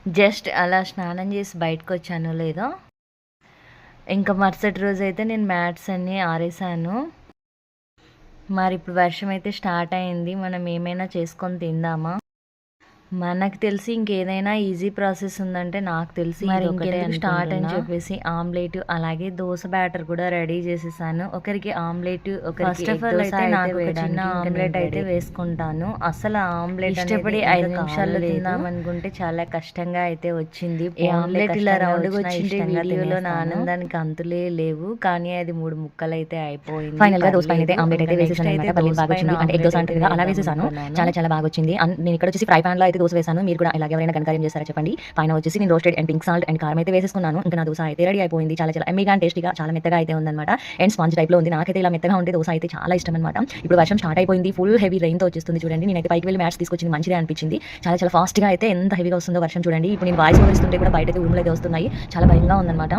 Just అలా స్నానం చేసి బయటకొచ్చానో లేదో, ఇంకా మరుసటి రోజైతే నేను మ్యాట్స్ అన్నీ ఆరేసాను. మరిప్పుడు వర్షం అయితే స్టార్ట్ అయింది. మనం ఏమైనా చేసుకొని తిందామా? మనకు తెలిసి ఇంకేదైనా ఈజీ ప్రాసెస్ ఉందంటే నాకు తెలిసి మరి ఇంకెందుకు స్టార్ట్ అని చెప్పేసి ఆమ్లెట్ అలాగే దోశ బ్యాటర్ కూడా రెడీ చేసేసాను. ఒకరికి ఆమ్లెట్, ఫస్ట్ ఆఫ్ ఆల్ అయితే నాకు చిన్న ఆమ్లెట్ అయితే వేసుకుంటాను. అసలు ఆమ్లెట్ ఇష్టపడి 5 నిమిషాల్లో తిందాం అనుకుంటే చాలా కష్టంగా అయితే వచ్చింది. ఆమ్లెట్ ఇలా రౌండ్గా వచ్చింది. వీడియోలో నా ఆనందానికి అంతులే లేవు, కానీ అది 3 ముక్కలు అయితే అయిపోయింది. ఫైనల్ గా దోశ పైన అయితే ఆమ్లెట్ అయితే వేసేసాను అనమాట. పల్లీలు బాగా వచ్చింది, అంటే ఎగ్ దోశ అంటే అలా వేసేసాను. చాలా చాలా బాగా వచ్చింది. నేను ఇక్కడ వచ్చేసి ఫ్రై పాన్ లో అయితే దోశ వేసాను. మీరు కూడా ఇలాగే ఎవరైనా కనుక ఏం చేస్తారో చెప్పండి. పైన వచ్చేసి నేను roasted and pink salt and కారం అయితే వేసేసుకున్నాను. ఇంకా నా దోశ అయితే రెడీ అయిపోయింది. చాలా చాలా ఎమ్మీగా అండ్ టేస్టీగా చాలా మెత్తగా అయితే ఉందన్నమాట. అండ్ స్పాంజ్ టైప్ లో ఉంది. నాకైతే ఇలా మెత్తగా ఉంటే దోశ అయితే చాలా ఇష్టం అనమాట. ఇప్పుడు వర్షం స్టార్ట్ అయిపోయింది. ఫుల్ హెవీ రెయిన్ తో వచ్చేస్తుంది చూడండి. నేనైతే పైకి వెళ్ళి మ్యాట్స్ తీసుకొచ్చింది, మంచిదే అనిపించింది. చాలా చాలా ఫాస్ట్ గా అయితే ఎంత హెవీగా వస్తుందో వర్షం చూడండి. ఇప్పుడు నేను వాయిస్ ఓవర్ ఇస్తుంటే కూడా బయట అయితే ఉరుములు అయితే వస్తున్నాయి. చాలా భయంగా ఉందన్నమాట.